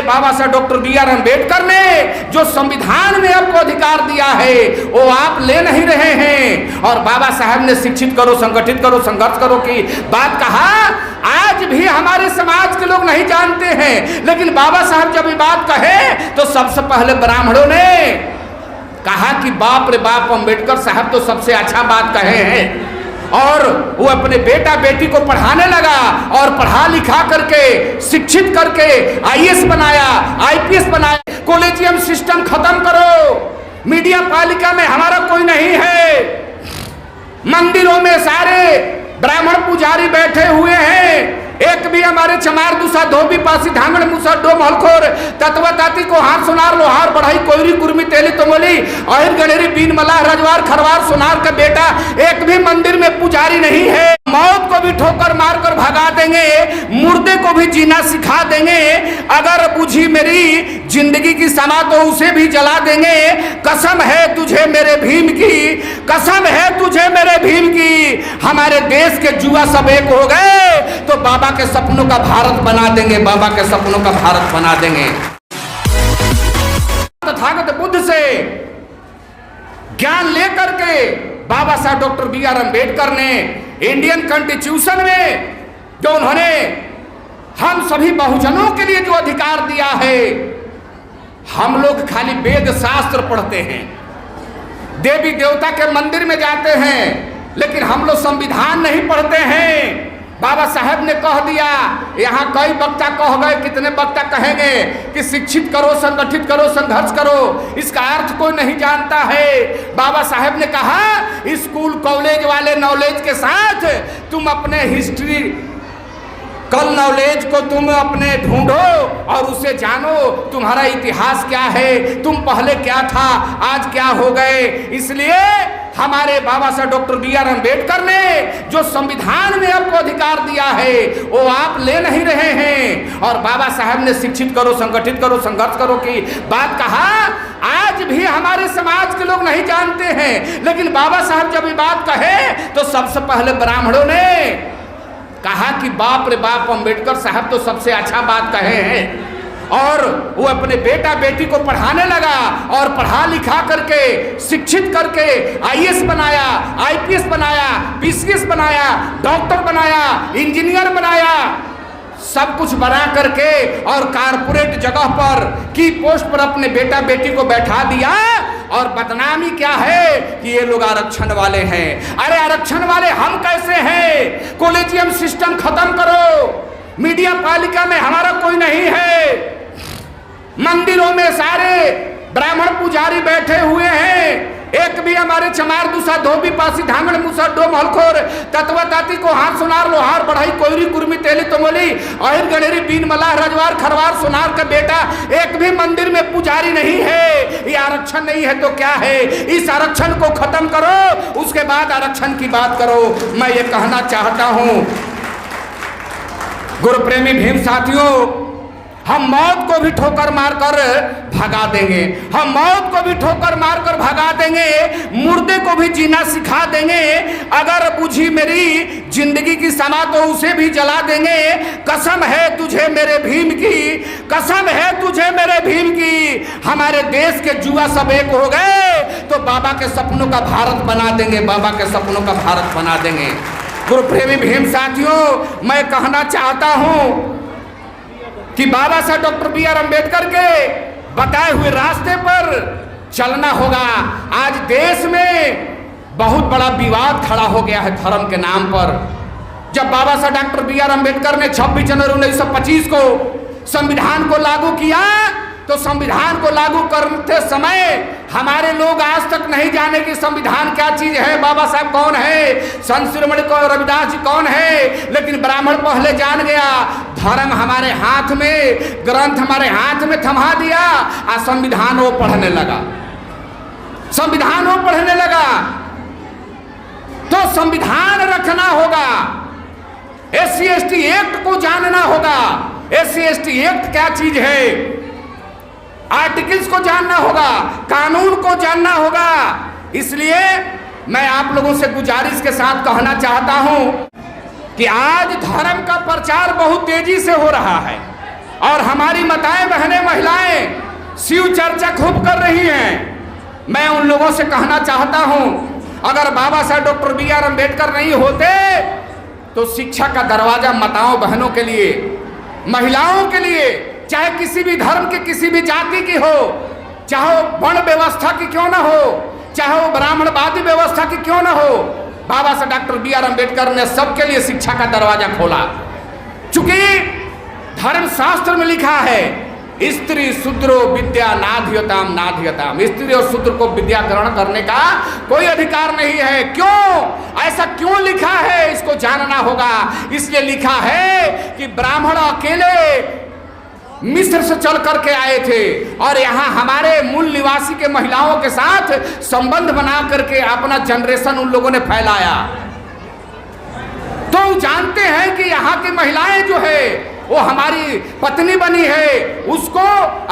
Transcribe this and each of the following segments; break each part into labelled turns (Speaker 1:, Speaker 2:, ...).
Speaker 1: बाबा साहब doctor B R. Ambedkar ने जो संविधान में आपको अधिकार दिया है वो आप ले नहीं रहे हैं। और बाबा साहब ने शिक्षित करो, संगठित करो, संघर्ष करो की बात कहा, आज भी हमारे समाज के लोग नहीं जानते हैं। लेकिन बाबा साहब जब ये बात कहे तो सबसे पहले ब्राह्मणों ने कहा कि बाप रे बाप, अम्बेडकर साहब तो सबसे अच्छा बात कहे हैं। और वो अपने बेटा बेटी को पढ़ाने लगा और पढ़ा लिखा करके शिक्षित करके आईएएस बनाया, आईपीएस बनाया। कॉलेजियम सिस्टम खत्म करो, मीडिया पालिका में हमारा कोई नहीं है। मंदिरों में सारे ब्राह्मण पुजारी बैठे हुए हैं, एक भी हमारे चमार दूसरा धोबी पासी धांगड़ मुसा डोम हलखोर तत्व ताती को हाथ सुनार लोहार बढ़ाई कोयरी कुर्मी तेली तोमोली अहिर गणेरी बीन मलाह रजवार खरवार सोनार का बेटा एक भी मंदिर में पुजारी नहीं है। मौत को भी ठोकर मारकर भगा देंगे, मुर्दे को भी जीना सिखा देंगे। अगर बुझी मेरी जिंदगी की समा तो उसे भी जला देंगे। कसम है तुझे मेरे भीम की, कसम है तुझे मेरे भीम की। हमारे देश के जुआ सब एक हो गए तो बाबा के सपनों का भारत बना देंगे, बाबा के सपनों का भारत बना देंगे। तथागत बुद्ध से ज्ञान लेकर के बाबा साहब डॉक्टर बी.आर. अम्बेडकर ने इंडियन कॉन्स्टिट्यूशन में जो उन्होंने हम सभी बहुजनों के लिए जो अधिकार दिया है, हम लोग खाली वेद शास्त्र पढ़ते हैं, देवी देवता के मंदिर में जाते हैं, लेकिन हम लोग संविधान नहीं पढ़ते हैं। बाबा साहब ने कह दिया, यहाँ कई वक्ता कह गए, कितने वक्ता कहेंगे कि शिक्षित करो, संगठित करो, संघर्ष करो। इसका अर्थ कोई नहीं जानता है। बाबा साहब ने कहा स्कूल कॉलेज वाले नॉलेज के साथ तुम अपने हिस्ट्री कल नॉलेज को तुम अपने ढूंढो और उसे जानो, तुम्हारा इतिहास क्या है, तुम पहले क्या था, आज क्या हो गए। इसलिए हमारे बाबा साहब डॉक्टर बी.आर. अम्बेडकर ने जो संविधान में आपको अधिकार दिया है वो आप ले नहीं रहे हैं। और बाबा साहब ने शिक्षित करो, संगठित करो, संघर्ष करो की बात कहा, आज भी हमारे समाज के लोग नहीं जानते हैं। लेकिन बाबा साहब जब ये बात कहे तो सबसे पहले ब्राह्मणों ने कहा कि बाप रे बाप, अम्बेडकर साहब तो सबसे अच्छा बात कहे हैं। और वो अपने बेटा बेटी को पढ़ाने लगा और पढ़ा लिखा करके शिक्षित करके आईएएस बनाया, आईपीएस बनाया, पीसीएस बनाया, डॉक्टर बनाया, इंजीनियर बनाया, सब कुछ बना करके और कारपोरेट जगह पर की पोस्ट पर अपने बेटा बेटी को बैठा दिया। और बदनामी क्या है कि ये लोग आरक्षण वाले हैं। अरे आरक्षण वाले हम कैसे हैं? कॉलेजियम सिस्टम खत्म करो, मीडिया पालिका में हमारा कोई नहीं है। मंदिरों में सारे ब्राह्मण पुजारी बैठे हुए हैं, एक भी हमारे चमार दूसरा धोबी पासी धांगड़ मुसा डोम हलखोर तत्व ताती को हाथ सुनार लोहार बढ़ाई कोयरी कुर्मी तेली तोमोली अहिर गणेरी बीन मलाह रजवार खरवार सोनार का बेटा एक भी मंदिर में पुजारी नहीं है। ये आरक्षण नहीं है तो क्या है? इस आरक्षण को खत्म करो, उसके बाद आरक्षण की बात करो। मैं ये कहना चाहता हूं गुरु प्रेमी भीम साथियों, हम मौत को भी ठोकर मारकर भगा देंगे, हम मौत को भी ठोकर मारकर भगा देंगे, मुर्दे को भी जीना सिखा देंगे। अगर बुझी मेरी जिंदगी की समा तो उसे भी जला देंगे। कसम है तुझे मेरे भीम की, कसम है तुझे मेरे भीम की। हमारे देश के जुआ सब एक हो गए तो बाबा के सपनों का भारत बना देंगे, बाबा के सपनों का भारत बना देंगे। गुरु प्रेमी भीम साथियों, मैं कहना चाहता हूं कि बाबा साहब डॉक्टर बी.आर. अम्बेडकर के बताए हुए रास्ते पर चलना होगा। आज देश में बहुत बड़ा विवाद खड़ा हो गया है धर्म के नाम पर। जब बाबा साहब डॉक्टर बी.आर. अम्बेडकर ने 26 जनवरी 1925 को संविधान को लागू किया तो संविधान को लागू करते समय हमारे लोग आज तक नहीं जाने कि संविधान क्या चीज है, बाबा साहब कौन है, संत शिरोमणि रविदास जी कौन है। लेकिन ब्राह्मण पहले जान गया, धर्म हमारे हाथ में, ग्रंथ हमारे हाथ में थमा दिया और संविधान वो पढ़ने लगा, संविधान वो पढ़ने लगा। तो संविधान रखना होगा, SC/ST एक्ट को जानना होगा। SC/ST एक्ट क्या चीज है, आर्टिकल्स को जानना होगा, कानून को जानना होगा। इसलिए मैं आप लोगों से गुजारिश के साथ कहना चाहता हूं कि आज धर्म का प्रचार बहुत तेजी से हो रहा है और हमारी माताएं बहनें शिव चर्चा खूब कर रही हैं। मैं उन लोगों से कहना चाहता हूं, अगर बाबा साहब डॉक्टर बी.आर. अम्बेडकर नहीं होते तो शिक्षा का दरवाजा माताओं बहनों के लिए, महिलाओं के लिए, चाहे किसी भी धर्म की, किसी भी जाति की हो, चाहे वो वर्ण व्यवस्था की क्यों ना हो, चाहे वो ब्राह्मणवादी व्यवस्था की क्यों ना हो, बाबा साहब डॉक्टर बी.आर. अम्बेडकर ने सबके लिए शिक्षा का दरवाजा खोला। चूंकि धर्मशास्त्र में लिखा है, स्त्री शूद्रो विद्या नाधियताम नाधियताम, स्त्री और शूद्र को विद्या ग्रहण करने का कोई अधिकार नहीं है। क्यों ऐसा क्यों लिखा है, इसको जानना होगा। इसलिए लिखा है कि ब्राह्मण अकेले मिस्र से चल करके आए थे और यहाँ हमारे मूल निवासी के महिलाओं के साथ संबंध बना करके अपना जनरेशन उन लोगों ने फैलाया। तो जानते हैं कि यहाँ की महिलाएं जो है वो हमारी पत्नी बनी है, उसको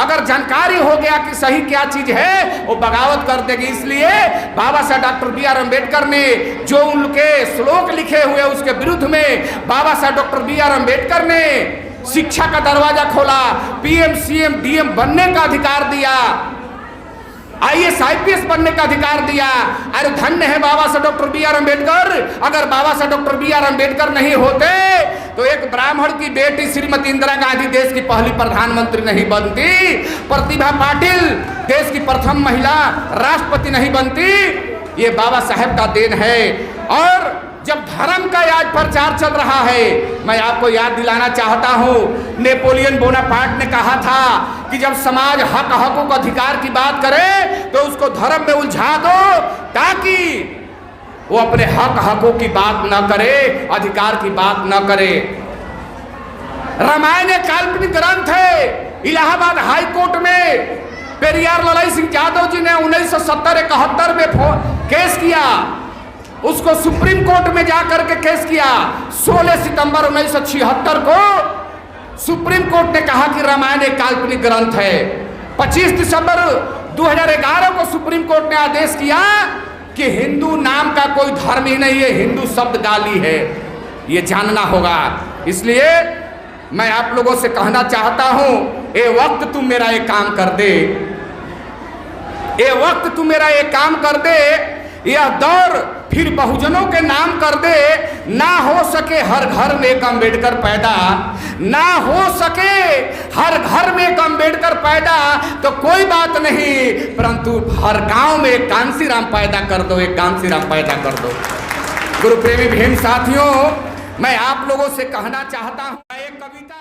Speaker 1: अगर जानकारी हो गया कि सही क्या चीज है वो बगावत कर देगी। इसलिए बाबा साहब डॉक्टर बी.आर. अम्बेडकर ने जो उनके श्लोक लिखे हुए उसके विरुद्ध में बाबा साहब डॉक्टर बी.आर. अम्बेडकर ने शिक्षा का दरवाजा खोला, पीएम सीएम डीएम बनने का अधिकार दिया, आईएएस आईपीएस बनने का अधिकार दिया। अरे धन्य है बाबा साहब डॉक्टर बी.आर. अम्बेडकर। अगर बाबा साहब डॉक्टर बी.आर. अम्बेडकर नहीं होते तो एक ब्राह्मण की बेटी श्रीमती इंदिरा गांधी देश की पहली प्रधानमंत्री नहीं बनती, प्रतिभा पाटिल देश की प्रथम महिला राष्ट्रपति नहीं बनती। ये बाबा साहब का देन है। और जब धर्म का आज प्रचार चल रहा है, मैं आपको याद दिलाना चाहता हूं, नेपोलियन बोनापार्ट ने कहा था कि जब समाज हक हकों का अधिकार की बात करे तो उसको धर्म में उलझा दो ताकि वो अपने हक हकों की बात न करे, अधिकार की बात न करे। रामायण एक काल्पनिक ग्रंथ है। इलाहाबाद हाई कोर्ट में पेरियार ललाई सिंह यादव जी ने 1970-71 में केस किया, उसको सुप्रीम कोर्ट में जाकर के केस किया। 16 सितंबर 1976 को सुप्रीम कोर्ट ने कहा कि रामायण एक काल्पनिक ग्रंथ है। 25 दिसंबर 2011 को सुप्रीम कोर्ट ने आदेश किया कि हिंदू नाम का कोई धर्म ही नहीं है, हिंदू शब्द गाली है। ये जानना होगा। इसलिए मैं आप लोगों से कहना चाहता हूं, ए वक्त तू मेरा एक काम कर दे, ए वक्त तू मेरा एक काम कर दे, यह दौर फिर बहुजनों के नाम कर दे। ना हो सके हर घर में एक अम्बेडकर पैदा, ना हो सके हर घर में एक अम्बेडकर पैदा तो कोई बात नहीं, परंतु हर गांव में एक कांसीराम पैदा कर दो, एक कांसीराम पैदा कर दो। गुरु प्रेमी भीम साथियों, मैं आप लोगों से कहना चाहता हूं, एक कविता